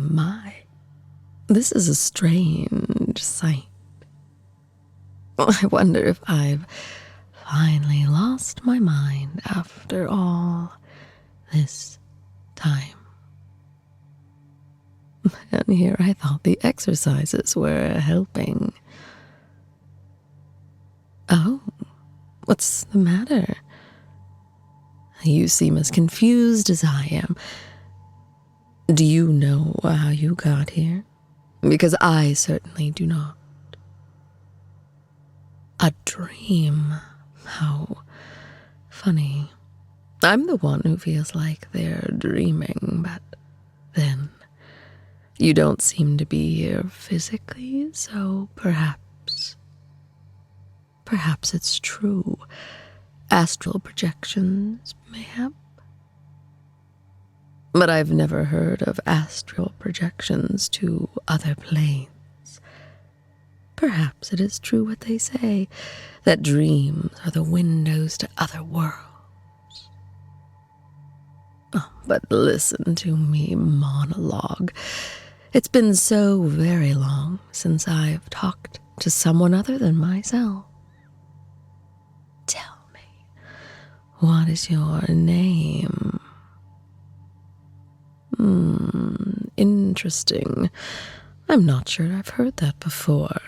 my, this is a strange sight. I wonder if I've finally lost my mind after all this time. And here I thought the exercises were helping. Oh, what's the matter? You seem as confused as I am. Do you know how you got here? Because I certainly do not. A dream. How funny. I'm the one who feels like they're dreaming, but then you don't seem to be here physically, so perhaps it's true. Astral projections, mayhap. But I've never heard of astral projections to other planes. Perhaps it is true what they say, that dreams are the windows to other worlds. Oh, but listen to me monologue. It's been so very long since I've talked to someone other than myself. Tell me, what is your name? Interesting. I'm not sure I've heard that before.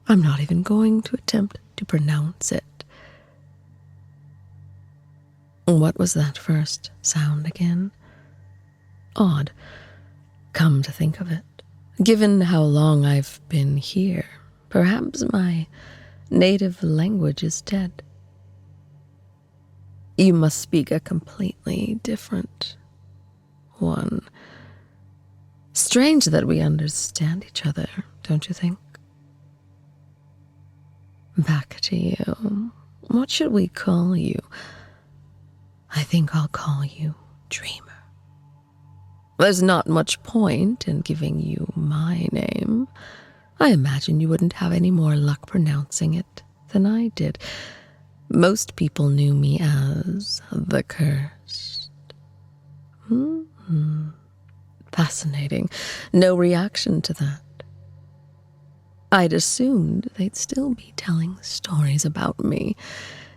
I'm not even going to attempt to pronounce it. What was that first sound again? Odd. Come to think of it, given how long I've been here, perhaps my native language is dead. You must speak a completely different one. Strange that we understand each other, don't you think? Back to you. What should we call you? I think I'll call you Dreamer. There's not much point in giving you my name. I imagine you wouldn't have any more luck pronouncing it than I did. Most people knew me as the Cursed. Fascinating. No reaction to that. I'd assumed they'd still be telling stories about me.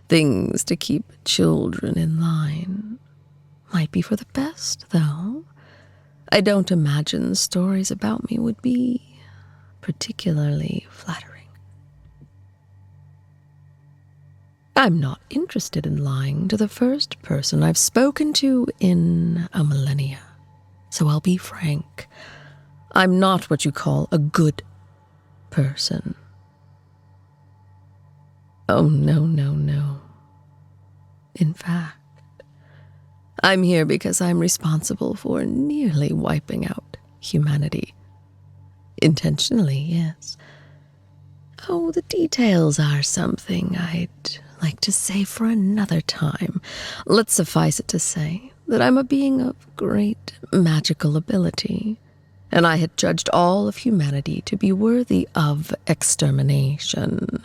Things to keep children in line. Might be for the best, though. I don't imagine stories about me would be particularly flattering. I'm not interested in lying to the first person I've spoken to in a millennia. So I'll be frank. I'm not what you call a good person. Oh, no. In fact, I'm here because I'm responsible for nearly wiping out humanity. Intentionally, yes. Oh, the details are something I'd like to say for another time. Let's suffice it to say that I'm a being of great magical ability, and I had judged all of humanity to be worthy of extermination.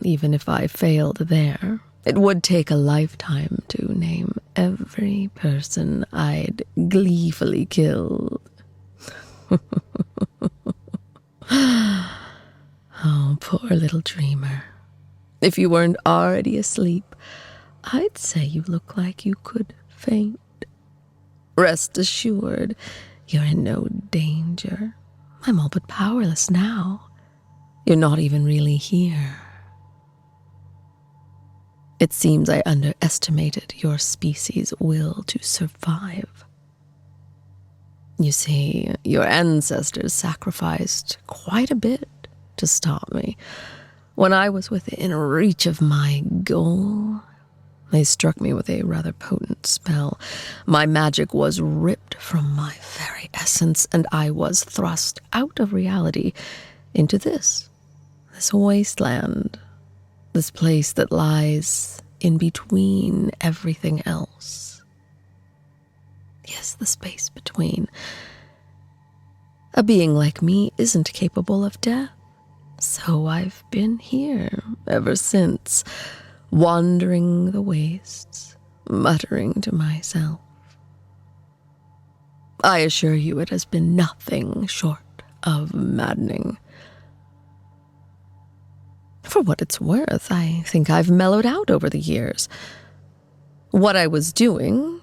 Even if I failed there, it would take a lifetime to name every person I'd gleefully killed. Oh, poor little dreamer. If you weren't already asleep, I'd say you look like you could faint. Rest assured, you're in no danger. I'm all but powerless now. You're not even really here. It seems I underestimated your species' will to survive. You see, your ancestors sacrificed quite a bit to stop me. When I was within reach of my goal, they struck me with a rather potent spell. My magic was ripped from my very essence, and I was thrust out of reality into this wasteland. This place that lies in between everything else. Yes, the space between. A being like me isn't capable of death, so I've been here ever since, wandering the wastes, muttering to myself. I assure you it has been nothing short of maddening. For what it's worth, I think I've mellowed out over the years. What I was doing,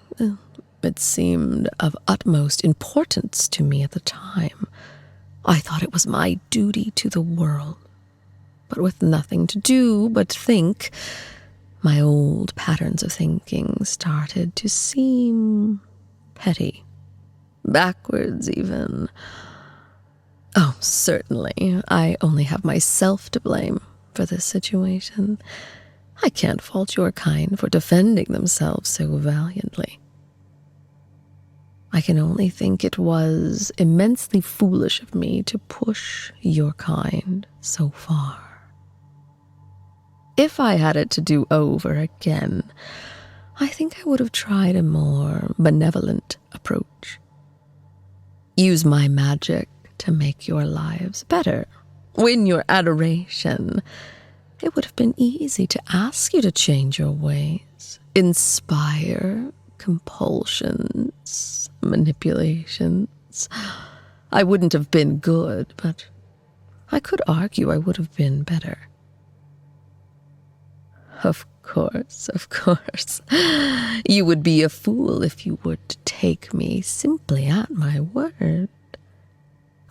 it seemed of utmost importance to me at the time. I thought it was my duty to the world. But with nothing to do but think, my old patterns of thinking started to seem petty. Backwards, even. Oh, certainly, I only have myself to blame for this situation. I can't fault your kind for defending themselves so valiantly. I can only think it was immensely foolish of me to push your kind so far. If I had it to do over again, I think I would have tried a more benevolent approach. Use my magic to make your lives better. Win your adoration. It would have been easy to ask you to change your ways. Inspire compulsions, manipulations. I wouldn't have been good, but I could argue I would have been better. Of course. You would be a fool if you were to take me simply at my word.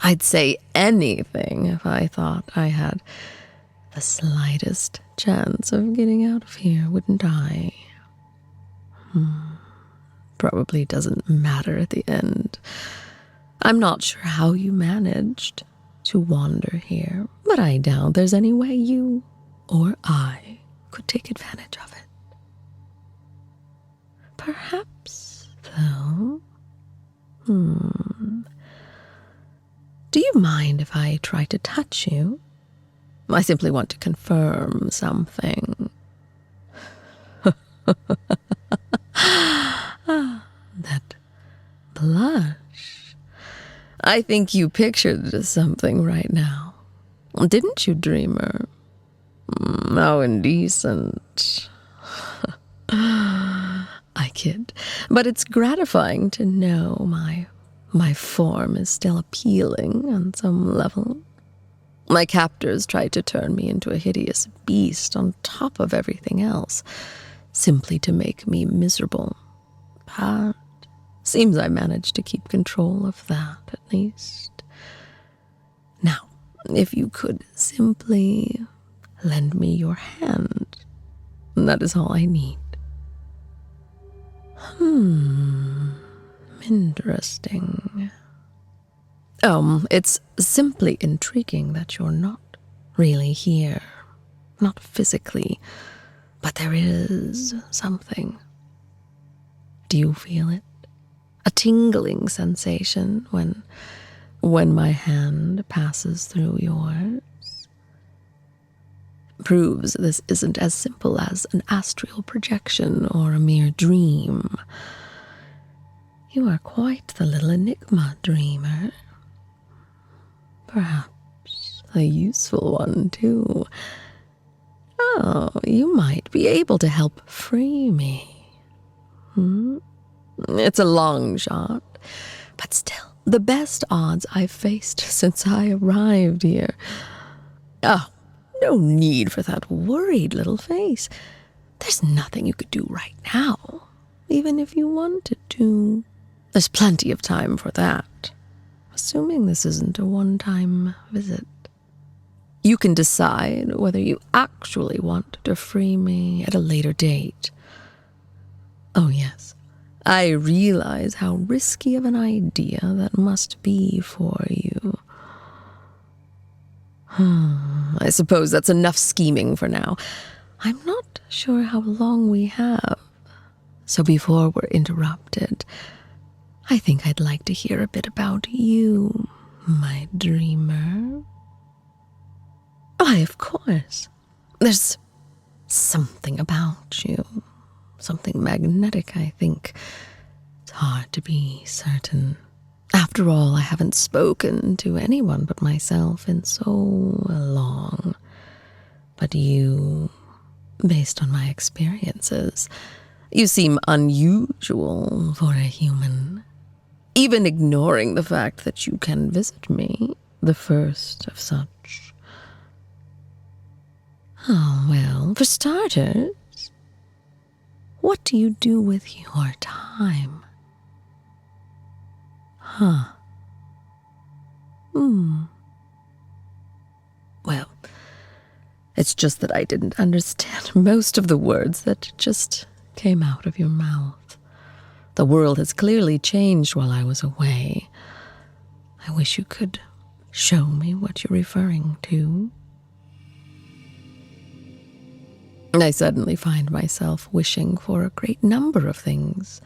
I'd say anything if I thought I had the slightest chance of getting out of here, wouldn't I? Probably doesn't matter at the end. I'm not sure how you managed to wander here, but I doubt there's any way you or I could take advantage of it. Perhaps, though. Do you mind if I try to touch you? I simply want to confirm something. That blush. I think you pictured something right now. Didn't you, dreamer? How indecent. I kid. But it's gratifying to know my form is still appealing on some level. My captors tried to turn me into a hideous beast on top of everything else, simply to make me miserable. But seems I managed to keep control of that, at least. Now, if you could simply lend me your hand, that is all I need. Interesting. It's simply intriguing that you're not really here. Not physically, but there is something. Do you feel it? A tingling sensation when my hand passes through yours? Proves this isn't as simple as an astral projection or a mere dream. You are quite the little enigma, dreamer. Perhaps a useful one, too. Oh, you might be able to help free me. It's a long shot, but still the best odds I've faced since I arrived here. Oh, no need for that worried little face. There's nothing you could do right now, even if you wanted to. There's plenty of time for that, assuming this isn't a one-time visit. You can decide whether you actually want to free me at a later date. Oh, yes, I realize how risky of an idea that must be for you. I suppose that's enough scheming for now. I'm not sure how long we have, so before we're interrupted, I think I'd like to hear a bit about you, my dreamer. Why, of course. There's something about you. Something magnetic, I think. It's hard to be certain. After all, I haven't spoken to anyone but myself in so long. But you, based on my experiences, you seem unusual for a human. even ignoring the fact that you can visit me, the first of such. Oh, well, for starters, what do you do with your time? Huh. Well, it's just that I didn't understand most of the words that just came out of your mouth. The world has clearly changed while I was away. I wish you could show me what you're referring to. I suddenly find myself wishing for a great number of things.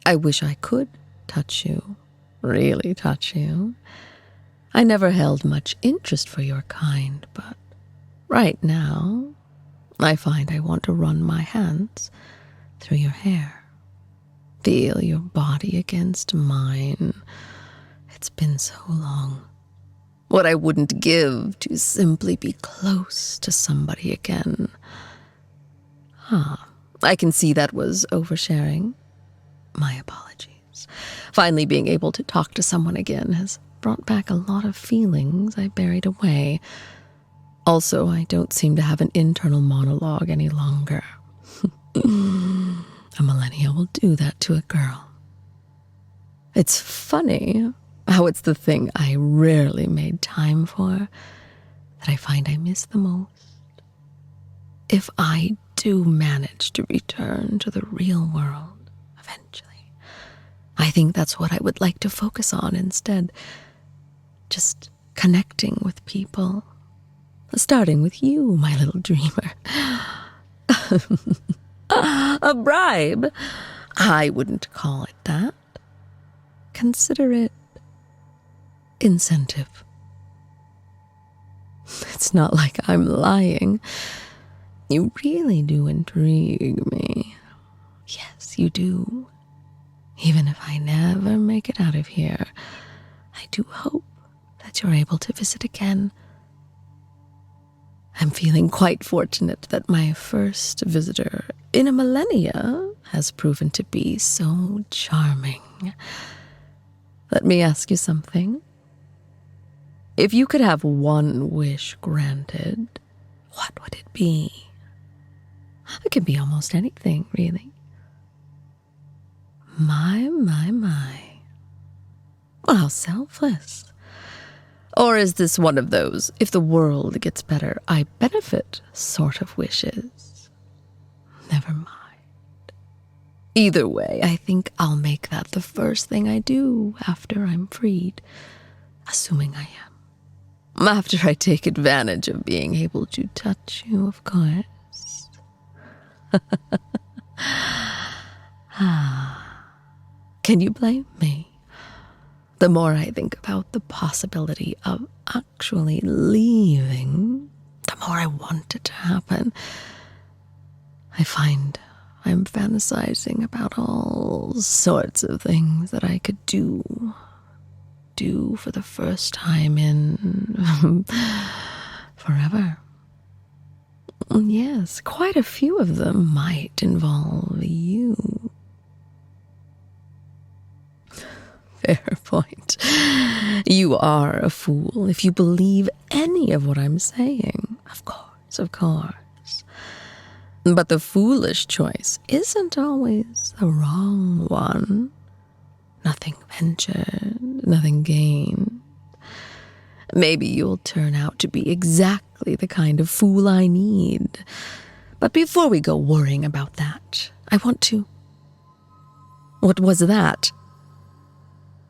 I wish I could touch you, really touch you. I never held much interest for your kind, but right now, I find I want to run my hands through your hair. Feel your body against mine. It's been so long. What I wouldn't give to simply be close to somebody again. I can see that was oversharing. My apologies. Finally being able to talk to someone again has brought back a lot of feelings I buried away. Also, I don't seem to have an internal monologue any longer. A millennial will do that to a girl. It's funny how it's the thing I rarely made time for that I find I miss the most. If I do manage to return to the real world eventually, I think that's what I would like to focus on instead. Just connecting with people. Starting with you, my little dreamer. A bribe? I wouldn't call it that. Consider it incentive. It's not like I'm lying. You really do intrigue me. Yes, you do. Even if I never make it out of here, I do hope that you're able to visit again. I'm feeling quite fortunate that my first visitor in a millennia has proven to be so charming. Let me ask you something. If you could have one wish granted, what would it be? It could be almost anything, really. My. Well, how selfless. Or is this one of those, if the world gets better, I benefit sort of wishes? Never mind. Either way, I think I'll make that the first thing I do after I'm freed, assuming I am. After I take advantage of being able to touch you, of course. Can you blame me? The more I think about the possibility of actually leaving, the more I want it to happen. I find I'm fantasizing about all sorts of things that I could do for the first time in forever. Yes, quite a few of them might involve you. Fair point. You are a fool if you believe any of what I'm saying. Of course. But the foolish choice isn't always the wrong one. Nothing ventured, nothing gained. Maybe you'll turn out to be exactly the kind of fool I need. But before we go worrying about that, I want to... What was that?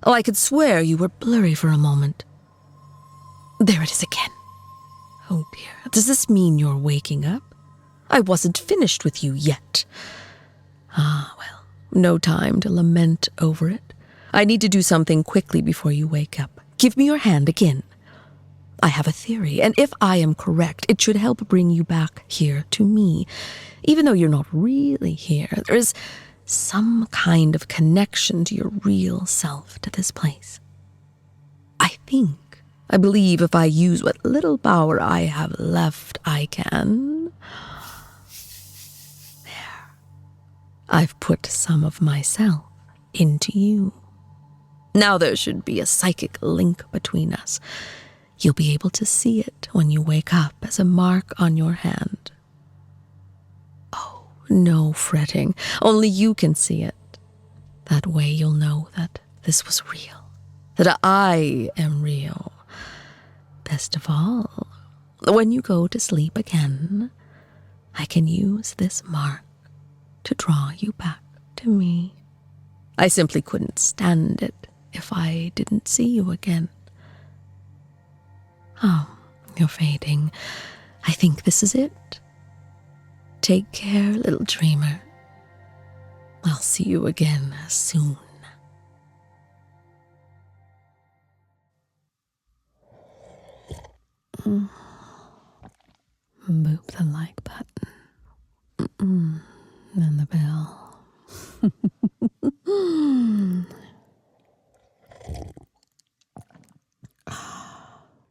Oh, I could swear you were blurry for a moment. There it is again. Oh dear, does this mean you're waking up? I wasn't finished with you yet. Well, no time to lament over it. I need to do something quickly before you wake up. Give me your hand again. I have a theory, and if I am correct, it should help bring you back here to me. Even though you're not really here, there is some kind of connection to your real self to this place. I believe if I use what little power I have left, I can. There. I've put some of myself into you. Now there should be a psychic link between us. You'll be able to see it when you wake up as a mark on your hand. Oh, no fretting. Only you can see it. That way you'll know that this was real, that I am real. Best of all, when you go to sleep again, I can use this mark to draw you back to me. I simply couldn't stand it if I didn't see you again. Oh, you're fading. I think this is it. Take care, little dreamer. I'll see you again soon. Boop the like button. And the bell.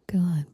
Good